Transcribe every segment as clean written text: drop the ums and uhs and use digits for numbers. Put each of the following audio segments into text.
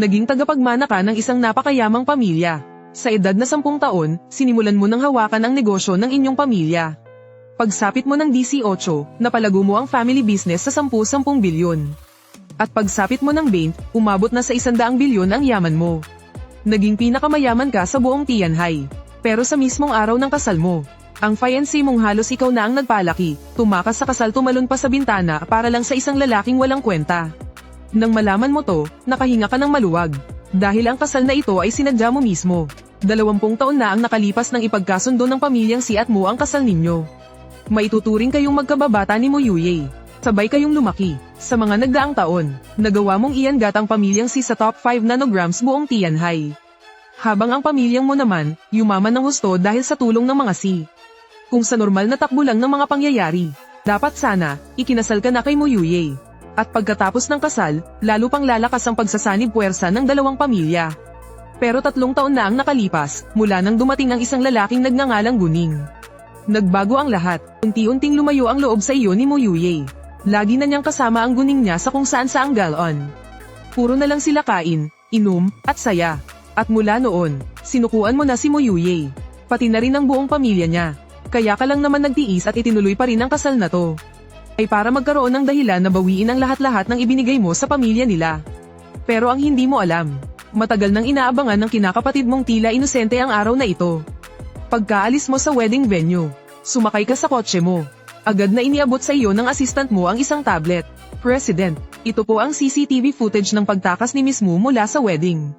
Naging tagapagmana ka ng isang napakayamang pamilya. Sa edad na 10 taon, sinimulan mo nang hawakan ang negosyo ng inyong pamilya. Pagsapit mo ng 18, napalago mo ang family business sa 10 bilyon. At pagsapit mo ng 20, umabot na sa 100 bilyon ang yaman mo. Naging pinakamayaman ka sa buong Tianhai. Pero sa mismong araw ng kasal mo, ang fiancé mong halos ikaw na ang nagpalaki, tumakas sa kasal tumalon pa sa bintana para lang sa isang lalaking walang kwenta. Nang malaman mo to, nakahinga ka ng maluwag. Dahil ang kasal na ito ay sinadya mo mismo. 20 taon na ang nakalipas ng ipagkasundo ng pamilyang si at mo ang kasal ninyo. Maituturing kayong magkababata ni Mo Yuye. Sabay kayong lumaki. Sa mga nagdaang taon, nagawa mong iangat ang pamilyang si sa top 5 nanograms buong Tianhai. Habang ang pamilyang mo naman, yumaman ng husto dahil sa tulong ng mga si. Kung sa normal na takbo lang ng mga pangyayari, dapat sana, ikinasal ka na kay Mo Yuye. At pagkatapos ng kasal, lalo pang lalakas ang pagsasanib puwersa ng dalawang pamilya. Pero 3 taon na ang nakalipas, mula nang dumating ang isang lalaking nagngangalang Guning. Nagbago ang lahat, unti-unting lumayo ang loob sa iyo ni Mo Yuye. Lagi na niyang kasama ang Guning niya sa kung saan saang galon. Puro na lang sila kain, inom, at saya. At mula noon, sinukuan mo na si Mo Yuye. Pati na rin ang buong pamilya niya. Kaya ka lang naman nagtiis at itinuloy pa rin ang kasal na to. Ay para magkaroon ng dahilan na bawiin ang lahat-lahat ng ibinigay mo sa pamilya nila. Pero ang hindi mo alam, matagal nang inaabangan ng kinakapatid mong tila inosente ang araw na ito. Pagkaalis mo sa wedding venue, sumakay ka sa kotse mo. Agad na iniabot sa iyo ng assistant mo ang isang tablet. President, ito po ang CCTV footage ng pagtakas ni Miss Mu mula sa wedding.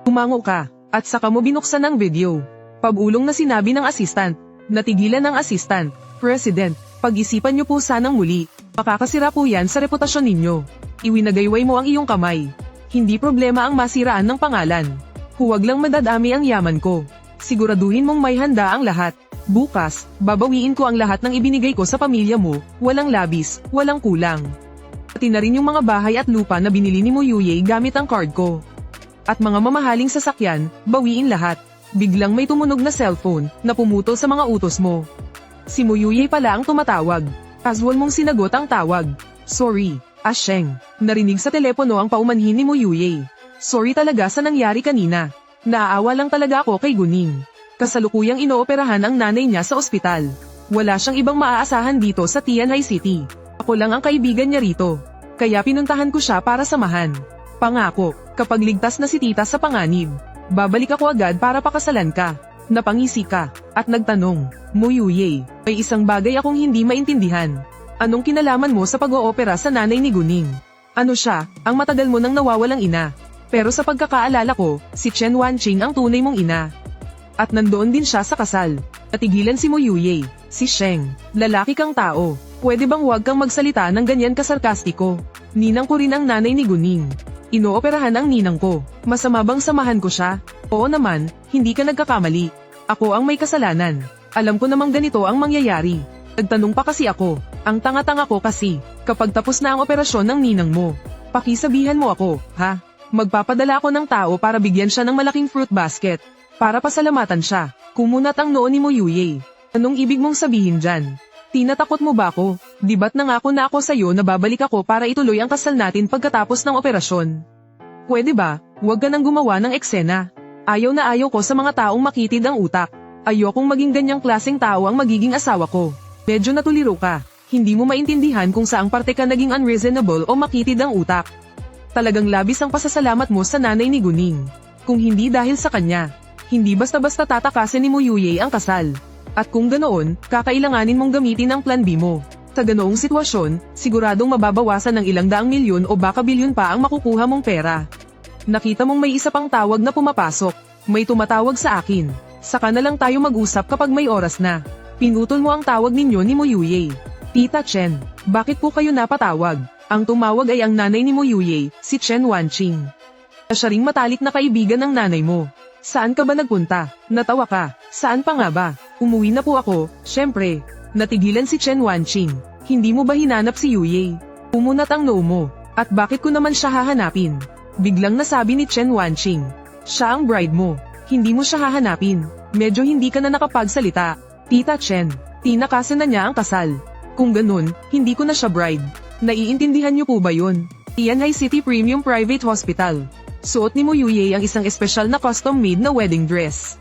Umango ka, at saka mo binuksan ang video. Pabulong na sinabi ng assistant. Natigilan ng assistant. President, pag-isipan niyo po sanang muli. Makakasira po yan sa reputasyon ninyo. Iwinagayway mo ang iyong kamay. Hindi problema ang masiraan ng pangalan. Huwag lang madadami ang yaman ko. Siguraduhin mong may handa ang lahat. Bukas, babawiin ko ang lahat ng ibinigay ko sa pamilya mo, walang labis, walang kulang. Pati na rin yung mga bahay at lupa na binili ni Mo Yuye gamit ang card ko. At mga mamahaling sasakyan, bawiin lahat. Biglang may tumunog na cellphone, na pumutol sa mga utos mo. Si Mo Yuye pala ang tumatawag. Casual mong sinagot ang tawag. Sorry, Asheng. Narinig sa telepono ang paumanhin ni Mo Yuye. Sorry talaga sa nangyari kanina. Naaawa lang talaga ako kay Guning. Kasalukuyang inooperahan ang nanay niya sa ospital. Wala siyang ibang maaasahan dito sa Tianhai City. Ako lang ang kaibigan niya rito. Kaya pinuntahan ko siya para samahan. Pangako, kapag ligtas na si tita sa panganib, babalik ako agad para pakasalan ka. Napangisi ka, at nagtanong, Mo Yuye, may isang bagay akong hindi maintindihan. Anong kinalaman mo sa pag-oopera sa nanay ni Guning? Ano siya, ang matagal mo nang nawawalang ina? Pero sa pagkakaalala ko, si Chen Wanqing ang tunay mong ina. At nandoon din siya sa kasal. Natigilan si Mo Yuye. Si Sheng, lalaki kang tao. Pwede bang huwag kang magsalita ng ganyan kasarkastiko? Ninang ko rin ang nanay ni Guning. Inooperahan ang ninang ko. Masama bang samahan ko siya? Oo naman, hindi ka nagkakamali. Ako ang may kasalanan. Alam ko namang ganito ang mangyayari. Nagtanong pa kasi ako. Ang tanga-tanga ko kasi. Kapag tapos na ang operasyon ng ninang mo, pakisabihan mo ako, ha? Magpapadala ako ng tao para bigyan siya ng malaking fruit basket. Para pasalamatan siya. Kumunat ang noo ni Mo Yuye. Anong ibig mong sabihin dyan? Tinatakot mo ba ako? Diba't nangako na ako sa'yo na babalik ako para ituloy ang kasal natin pagkatapos ng operasyon. Pwede ba, huwag ka nang gumawa ng eksena? Ayaw na ayaw ko sa mga taong makitid ang utak. Ayokong maging ganyang klaseng tao ang magiging asawa ko. Medyo natuliro ka. Hindi mo maintindihan kung saang parte ka naging unreasonable o makitid ang utak. Talagang labis ang pasasalamat mo sa nanay ni Guning. Kung hindi dahil sa kanya, hindi basta-basta tatakasin ni Mo Yuye ang kasal. At kung ganoon, kakailanganin mong gamitin ang plan B mo. Sa ganoong sitwasyon, siguradong mababawasan ng ilang daang milyon o baka bilyon pa ang makukuha mong pera. Nakita mong may isa pang tawag na pumapasok. May tumatawag sa akin. Saka na lang tayo mag-usap kapag may oras na. Pinutol mo ang tawag ninyo ni Mo Yuye. Tita Chen, bakit po kayo napatawag? Ang tumawag ay ang nanay ni Mo Yuye, si Chen Wanqing. Siya ring matalik na kaibigan ng nanay mo. Saan ka ba nagpunta? Natawa ka. Saan pa nga ba? Umuwi na po ako, syempre. Natigilan si Chen Wanqing. Hindi mo ba hinanap si Yuye? Umunat ang noo mo. At bakit ko naman siya hahanapin? Biglang nasabi ni Chen Wanqing. Siya ang bride mo. Hindi mo siya hahanapin. Medyo hindi ka na nakapagsalita. Tita Chen, tinakasan na niya ang kasal. Kung ganun, hindi ko na siya bride. Naiintindihan niyo po ba yun? Tianhai City Premium Private Hospital. Suot ni Mo Yuye ang isang espesyal na custom-made na wedding dress.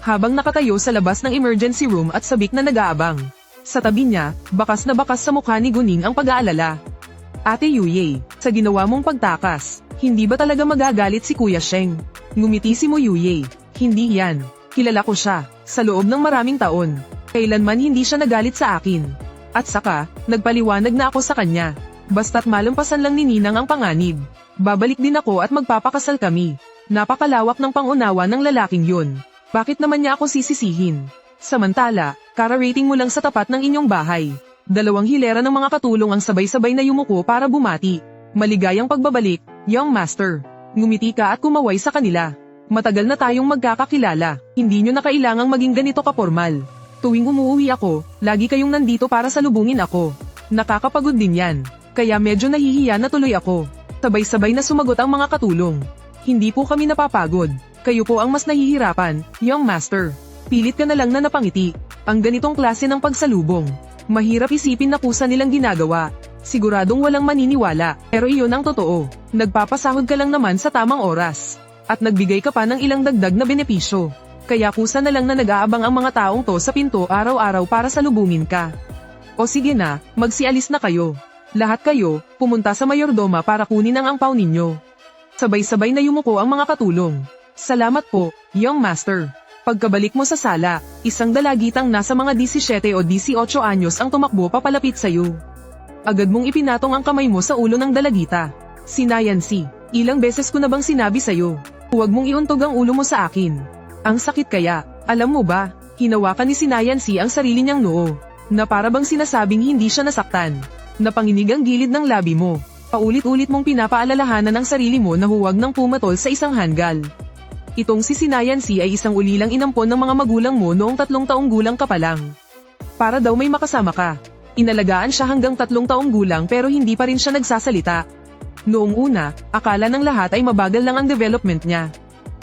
Habang nakatayo sa labas ng emergency room at sabik na nag-aabang. Sa tabi niya, bakas na bakas sa mukha ni Guning ang pag-aalala. Ate Yuye, sa ginawa mong pagtakas, hindi ba talaga magagalit si Kuya Sheng? Ngumiti si Mo Yuye. Hindi yan. Kilala ko siya, sa loob ng maraming taon. Kailanman hindi siya nagalit sa akin. At saka, nagpaliwanag na ako sa kanya. Basta't malampasan lang ni Ninang ang panganib. Babalik din ako at magpapakasal kami. Napakalawak ng pangunawa ng lalaking yun. Bakit naman niya ako sisisihin? Samantala, kara-rating mo lang sa tapat ng inyong bahay. 2 hilera ng mga katulong ang sabay-sabay na yumuko para bumati. Maligayang pagbabalik, young master. Ngumiti ka at kumaway sa kanila. Matagal na tayong magkakakilala. Hindi nyo na kailangang maging ganito kapormal. Tuwing umuwi ako, lagi kayong nandito para salubungin ako. Nakakapagod din yan. Kaya medyo nahihiya na tuloy ako. Sabay-sabay na sumagot ang mga katulong. Hindi po kami napapagod. Kayo po ang mas nahihirapan, young master. Pilit ka na lang na napangiti. Ang ganitong klase ng pagsalubong. Mahirap isipin na kusa nilang ginagawa. Siguradong walang maniniwala, pero iyon ang totoo. Nagpapasahod ka lang naman sa tamang oras. At nagbigay ka pa ng ilang dagdag na benepisyo. Kaya kusa na lang na nag-aabang ang mga taong to sa pinto araw-araw para salubungin ka. O sige na, magsialis na kayo. Lahat kayo, pumunta sa mayordoma para kunin ang angpaw ninyo. Sabay-sabay na yumuko ang mga katulong. Salamat po, young master. Pagkabalik mo sa sala, isang dalagitang nasa mga 17 o 18 anyos ang tumakbo papalapit sa'yo. Agad mong ipinatong ang kamay mo sa ulo ng dalagita. Sinayansi, ilang beses ko na bang sinabi sa'yo? Huwag mong iuntog ang ulo mo sa akin. Ang sakit kaya, alam mo ba, hinawakan ni Sinayansi ang sarili niyang noo, na para bang sinasabing hindi siya nasaktan. Napanginig ang gilid ng labi mo. Paulit-ulit mong pinapaalalahanan ang sarili mo na huwag nang pumatol sa isang hanggal. Itong si Sinayansi ay isang ulilang inampon ng mga magulang mo noong 3 taong gulang ka pa lang. Para daw may makasama ka. Inalagaan siya hanggang 3 taong gulang pero hindi pa rin siya nagsasalita. Noong una, akala ng lahat ay mabagal lang ang development niya.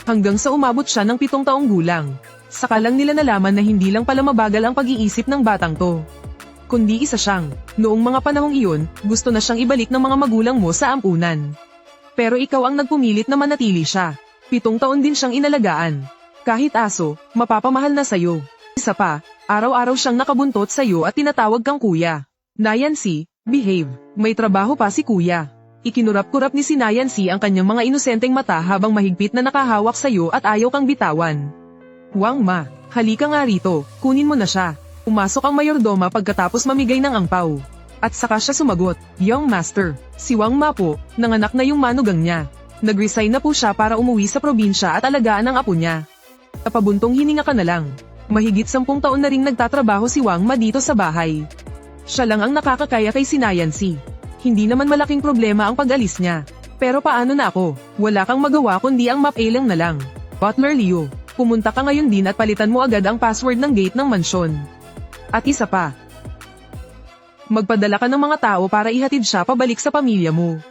Hanggang sa umabot siya ng 7 taong gulang. Saka lang nila nalaman na hindi lang pala mabagal ang pag-iisip ng batang to. Kundi isa siyang, noong mga panahong iyon, gusto na siyang ibalik ng mga magulang mo sa ampunan. Pero ikaw ang nagpumilit na manatili siya. 7 taon din siyang inalagaan. Kahit aso, mapapamahal na sa'yo. Isa pa, araw-araw siyang nakabuntot sa'yo at tinatawag kang kuya. Nayansi, behave, may trabaho pa si kuya. Ikinurap-kurap ni Sinayansi ang kanyang mga inosenteng mata habang mahigpit na nakahawak sa'yo at ayaw kang bitawan. Wang Ma, halika nga rito, kunin mo na siya. Umasok ang mayordoma pagkatapos mamigay ng angpaw. At saka siya sumagot, young master, si Wang Ma po, nanganak na yung manugang niya. Nag-resign na po siya para umuwi sa probinsya at alagaan ang apo niya. Napabuntong hininga ka na lang. Mahigit 10 taon na ring nagtatrabaho si Wang Ma dito sa bahay. Siya lang ang nakakakaya kay Sinayansi. Hindi naman malaking problema ang pag-alis niya. Pero paano na ako? Wala kang magawa kundi ang mapailang na lang. Butler Leo, pumunta ka ngayon din at palitan mo agad ang password ng gate ng mansyon. At isa pa. Magpadala ka ng mga tao para ihatid siya pabalik sa pamilya mo.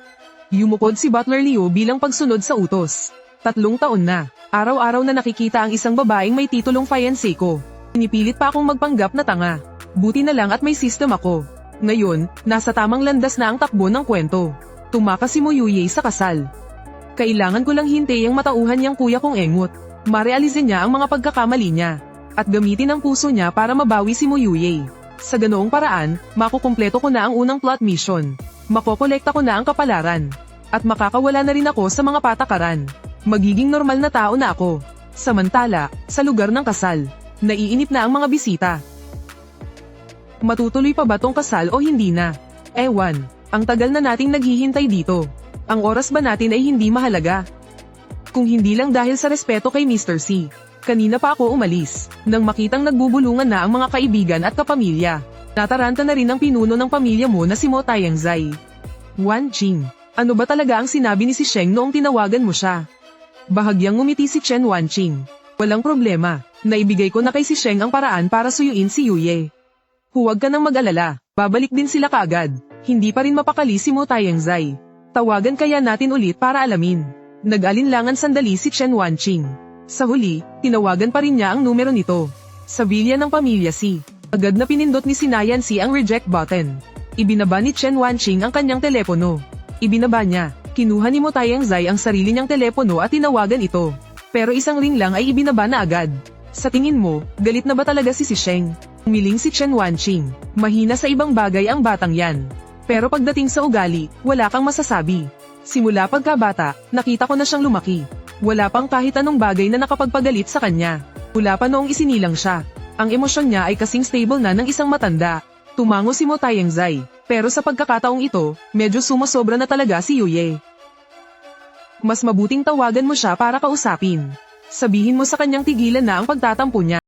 Yumukod si Butler Leo bilang pagsunod sa utos. 3 taon na, araw-araw na nakikita ang isang babaeng may titulong fiancé ko. Pinipilit pa akong magpanggap na tanga. Buti na lang at may system ako. Ngayon, nasa tamang landas na ang takbo ng kwento. Tumakas si Mo Yuye sa kasal. Kailangan ko lang hintay ang matauhan niyang kuya kong engot. Marealize niya ang mga pagkakamali niya. At gamitin ang puso niya para mabawi si Mo Yuye. Sa ganoong paraan, makukumpleto ko na ang unang plot mission. Makokolekta ko na ang kapalaran. At makakawala na rin ako sa mga patakaran. Magiging normal na tao na ako. Samantala, sa lugar ng kasal, naiinip na ang mga bisita. Matutuloy pa ba tong kasal o hindi na? Ewan, ang tagal na nating naghihintay dito. Ang oras ba natin ay hindi mahalaga? Kung hindi lang dahil sa respeto kay Mr. C. Kanina pa ako umalis, nang makitang nagbubulungan na ang mga kaibigan at kapamilya. Nataranta na rin ang pinuno ng pamilya mo na si Mo Taiyangzai. Wan Qing, ano ba talaga ang sinabi ni si Sheng noong tinawagan mo siya? Bahagyang ngumiti si Chen Wanqing. Walang problema, naibigay ko na kay si Sheng ang paraan para suyuin si Yuye. Huwag ka nang mag-alala, babalik din sila kaagad. Hindi pa rin mapakali si Mo Taiyangzai. Tawagan kaya natin ulit para alamin. Nag-alinlangan sandali si Chen Wanqing. Sa huli, tinawagan pa rin niya ang numero nito. Sa bilya ng pamilya si. Agad na pinindot ni Sinayansi ang reject button. Ibinaba ni Chen Wanqing ang kanyang telepono. Ibinaba niya, Kinuha ni Mo Taeyangzai ang sarili niyang telepono at tinawagan ito. Pero isang ring lang ay ibinaba na agad. Sa tingin mo, galit na ba talaga si Sheng? Umiling si Chen Wanqing. Mahina sa ibang bagay ang batang yan. Pero pagdating sa ugali, wala kang masasabi. Simula pagkabata, nakita ko na siyang lumaki. Wala pang kahit anong bagay na nakapagpagalit sa kanya. Mula pa noong isinilang siya. Ang emosyon niya ay kasing stable na ng isang matanda. Tumango si Mo Taeyangzai. Pero sa pagkakataong ito, medyo sumosobra na talaga si Yuye. Mas mabuting tawagan mo siya para kausapin. Sabihin mo sa kanyang tigilan na ang pagtatampo niya.